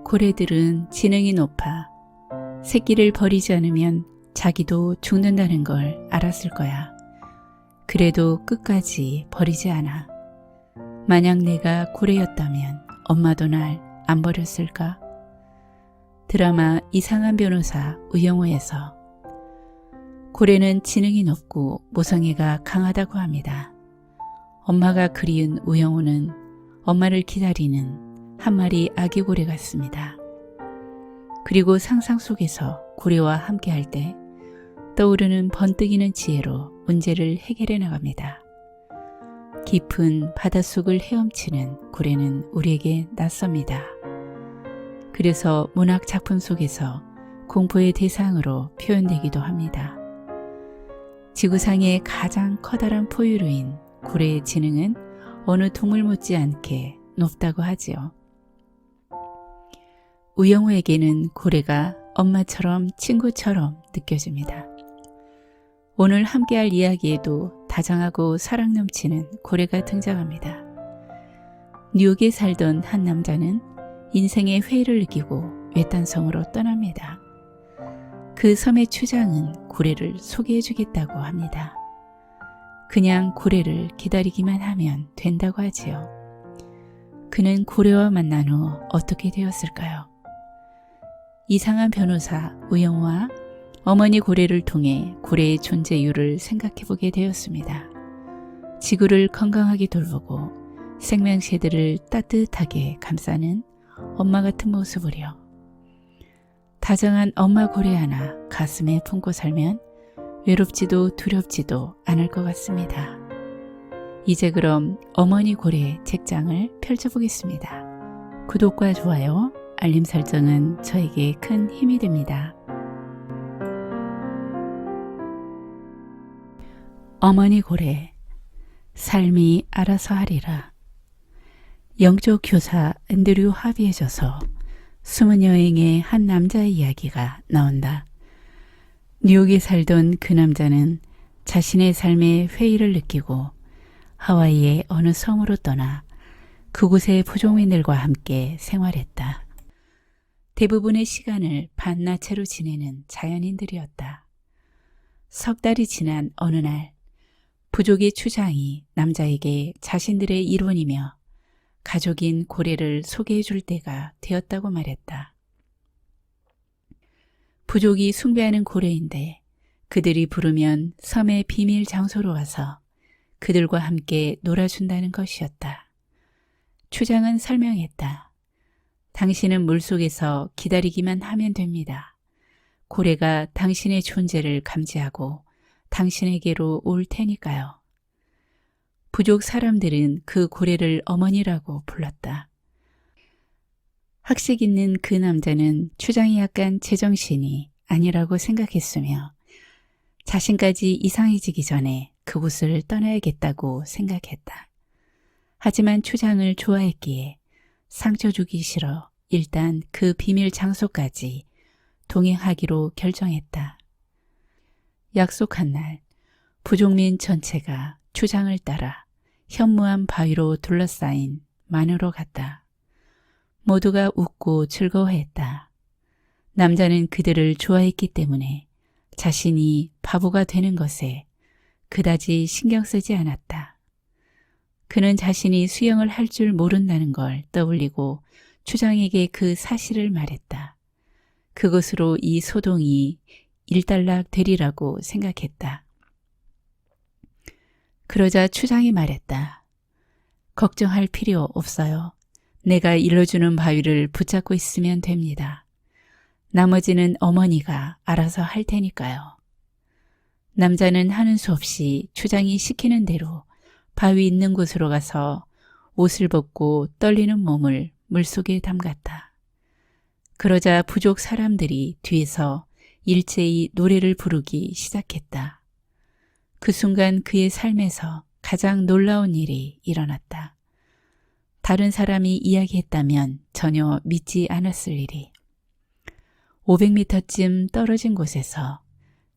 고래들은 지능이 높아 새끼를 버리지 않으면 자기도 죽는다는 걸 알았을 거야. 그래도 끝까지 버리지 않아. 만약 내가 고래였다면 엄마도 날 안 버렸을까? 드라마 이상한 변호사 우영우에서 고래는 지능이 높고 모성애가 강하다고 합니다. 엄마가 그리운 우영우는 엄마를 기다리는 한 마리 아기 고래 같습니다. 그리고 상상 속에서 고래와 함께할 때 떠오르는 번뜩이는 지혜로 문제를 해결해 나갑니다. 깊은 바닷속을 헤엄치는 고래는 우리에게 낯섭니다. 그래서 문학 작품 속에서 공포의 대상으로 표현되기도 합니다. 지구상의 가장 커다란 포유류인 고래의 지능은 어느 동물 못지않게 높다고 하지요. 우영우에게는 고래가 엄마처럼 친구처럼 느껴집니다. 오늘 함께할 이야기에도 다정하고 사랑 넘치는 고래가 등장합니다. 뉴욕에 살던 한 남자는 인생의 회의를 느끼고 외딴 섬으로 떠납니다. 그 섬의 추장은 고래를 소개해 주겠다고 합니다. 그냥 고래를 기다리기만 하면 된다고 하지요. 그는 고래와 만난 후 어떻게 되었을까요? 이상한 변호사 우영우와 어머니 고래를 통해 고래의 존재 이유를 생각해보게 되었습니다. 지구를 건강하게 돌보고 생명체들을 따뜻하게 감싸는 엄마 같은 모습을요. 다정한 엄마 고래 하나 가슴에 품고 살면 외롭지도 두렵지도 않을 것 같습니다. 이제 그럼 어머니 고래의 책장을 펼쳐보겠습니다. 구독과 좋아요, 알림 설정은 저에게 큰 힘이 됩니다. 어머니 고래, 삶이 알아서 하리라. 영적 교사 앤드류 하비에 져서 숨은 여행의 한 남자의 이야기가 나온다. 뉴욕에 살던 그 남자는 자신의 삶의 회의를 느끼고 하와이의 어느 섬으로 떠나 그곳의 부족민들과 함께 생활했다. 대부분의 시간을 반나체로 지내는 자연인들이었다. 석 달이 지난 어느 날 부족의 추장이 남자에게 자신들의 일원이며 가족인 고래를 소개해 줄 때가 되었다고 말했다. 부족이 숭배하는 고래인데 그들이 부르면 섬의 비밀 장소로 와서 그들과 함께 놀아준다는 것이었다. 추장은 설명했다. 당신은 물속에서 기다리기만 하면 됩니다. 고래가 당신의 존재를 감지하고 당신에게로 올 테니까요. 부족 사람들은 그 고래를 어머니라고 불렀다. 학식 있는 그 남자는 추장이 약간 제정신이 아니라고 생각했으며 자신까지 이상해지기 전에 그곳을 떠나야겠다고 생각했다. 하지만 추장을 좋아했기에 상처 주기 싫어 일단 그 비밀 장소까지 동행하기로 결정했다. 약속한 날 부족민 전체가 추장을 따라 현무암 바위로 둘러싸인 만으로 갔다. 모두가 웃고 즐거워했다. 남자는 그들을 좋아했기 때문에 자신이 바보가 되는 것에 그다지 신경 쓰지 않았다. 그는 자신이 수영을 할 줄 모른다는 걸 떠올리고 추장에게 그 사실을 말했다. 그것으로 이 소동이 일단락 되리라고 생각했다. 그러자 추장이 말했다. 걱정할 필요 없어요. 내가 일러주는 바위를 붙잡고 있으면 됩니다. 나머지는 어머니가 알아서 할 테니까요. 남자는 하는 수 없이 추장이 시키는 대로 바위 있는 곳으로 가서 옷을 벗고 떨리는 몸을 물속에 담갔다. 그러자 부족 사람들이 뒤에서 일제히 노래를 부르기 시작했다. 그 순간 그의 삶에서 가장 놀라운 일이 일어났다. 다른 사람이 이야기했다면 전혀 믿지 않았을 일이. 500m쯤 떨어진 곳에서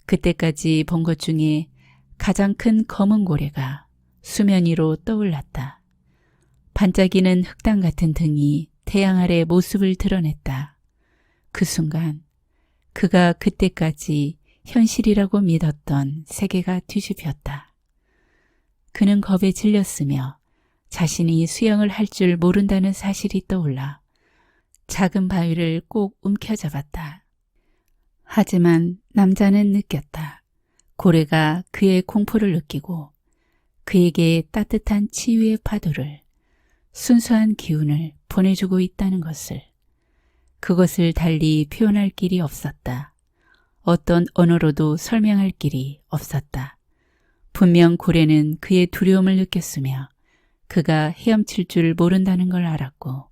그때까지 본 것 중에 가장 큰 검은 고래가 수면 위로 떠올랐다. 반짝이는 흑당 같은 등이 태양 아래 모습을 드러냈다. 그 순간 그가 그때까지 현실이라고 믿었던 세계가 뒤집혔다. 그는 겁에 질렸으며 자신이 수영을 할 줄 모른다는 사실이 떠올라 작은 바위를 꼭 움켜잡았다. 하지만 남자는 느꼈다. 고래가 그의 공포를 느끼고 그에게 따뜻한 치유의 파도를, 순수한 기운을 보내주고 있다는 것을. 그것을 달리 표현할 길이 없었다. 어떤 언어로도 설명할 길이 없었다. 분명 고래는 그의 두려움을 느꼈으며 그가 헤엄칠 줄 모른다는 걸 알았고,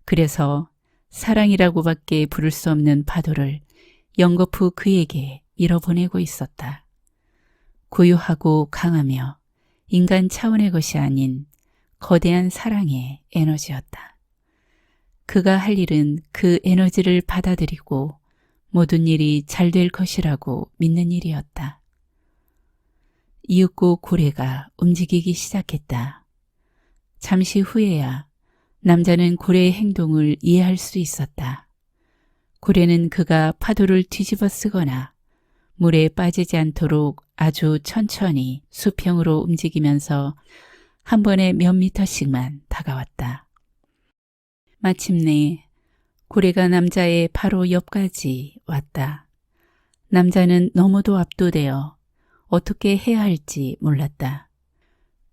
그래서 사랑이라고밖에 부를 수 없는 파도를 연거푸 그에게 밀어보내고 있었다. 고요하고 강하며 인간 차원의 것이 아닌 거대한 사랑의 에너지였다. 그가 할 일은 그 에너지를 받아들이고 모든 일이 잘 될 것이라고 믿는 일이었다. 이윽고 고래가 움직이기 시작했다. 잠시 후에야 남자는 고래의 행동을 이해할 수 있었다. 고래는 그가 파도를 뒤집어 쓰거나 물에 빠지지 않도록 아주 천천히 수평으로 움직이면서 한 번에 몇 미터씩만 다가왔다. 마침내 고래가 남자의 바로 옆까지 왔다. 남자는 너무도 압도되어 어떻게 해야 할지 몰랐다.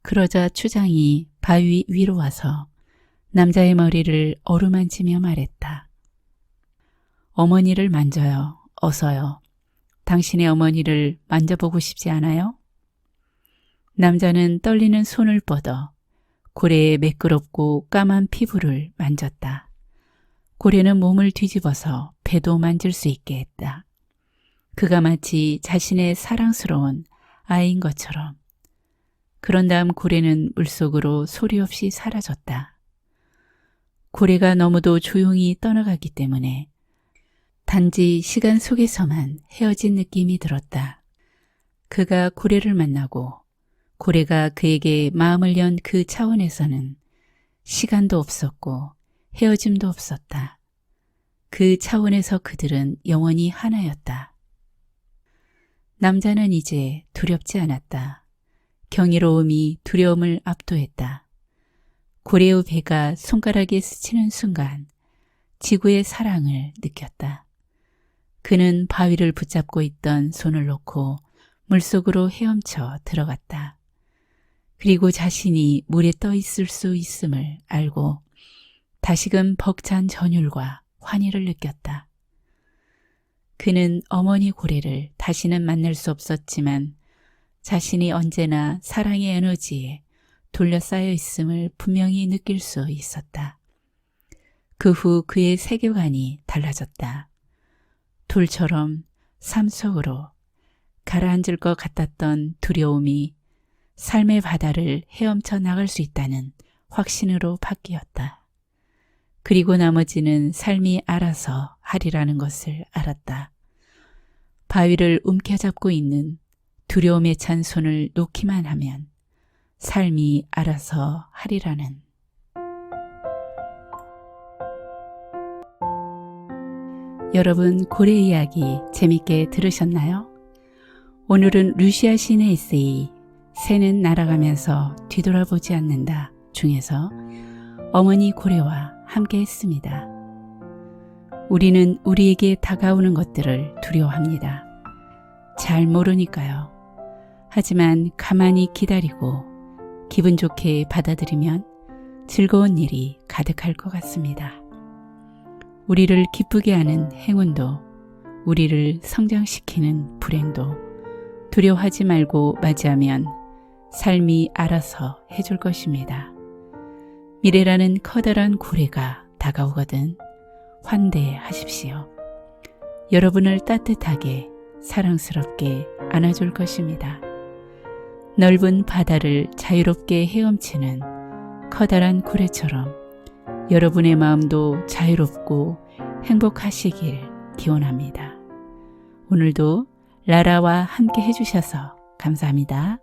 그러자 추장이 바위 위로 와서 남자의 머리를 어루만지며 말했다. 어머니를 만져요. 어서요. 당신의 어머니를 만져보고 싶지 않아요? 남자는 떨리는 손을 뻗어 고래의 매끄럽고 까만 피부를 만졌다. 고래는 몸을 뒤집어서 배도 만질 수 있게 했다. 그가 마치 자신의 사랑스러운 아이인 것처럼. 그런 다음 고래는 물속으로 소리 없이 사라졌다. 고래가 너무도 조용히 떠나가기 때문에 단지 시간 속에서만 헤어진 느낌이 들었다. 그가 고래를 만나고 고래가 그에게 마음을 연 그 차원에서는 시간도 없었고 헤어짐도 없었다. 그 차원에서 그들은 영원히 하나였다. 남자는 이제 두렵지 않았다. 경이로움이 두려움을 압도했다. 고래의 배가 손가락에 스치는 순간 지구의 사랑을 느꼈다. 그는 바위를 붙잡고 있던 손을 놓고 물속으로 헤엄쳐 들어갔다. 그리고 자신이 물에 떠 있을 수 있음을 알고 다시금 벅찬 전율과 환희를 느꼈다. 그는 어머니 고래를 다시는 만날 수 없었지만 자신이 언제나 사랑의 에너지에 둘러싸여 있음을 분명히 느낄 수 있었다. 그 후 그의 세계관이 달라졌다. 돌처럼 삶 속으로 가라앉을 것 같았던 두려움이 삶의 바다를 헤엄쳐 나갈 수 있다는 확신으로 바뀌었다. 그리고 나머지는 삶이 알아서 하리라는 것을 알았다. 바위를 움켜잡고 있는 두려움에 찬 손을 놓기만 하면 삶이 알아서 하리라는. 여러분, 고래 이야기 재밌게 들으셨나요? 오늘은 루시아 시인의 에세이 새는 날아가면서 뒤돌아보지 않는다 중에서 어머니 고래와 함께 했습니다. 우리는 우리에게 다가오는 것들을 두려워합니다. 잘 모르니까요. 하지만 가만히 기다리고 기분 좋게 받아들이면 즐거운 일이 가득할 것 같습니다. 우리를 기쁘게 하는 행운도, 우리를 성장시키는 불행도 두려워하지 말고 맞이하면 삶이 알아서 해줄 것입니다. 미래라는 커다란 고래가 다가오거든 환대하십시오. 여러분을 따뜻하게 사랑스럽게 안아줄 것입니다. 넓은 바다를 자유롭게 헤엄치는 커다란 고래처럼 여러분의 마음도 자유롭고 행복하시길 기원합니다. 오늘도 라라와 함께 해주셔서 감사합니다.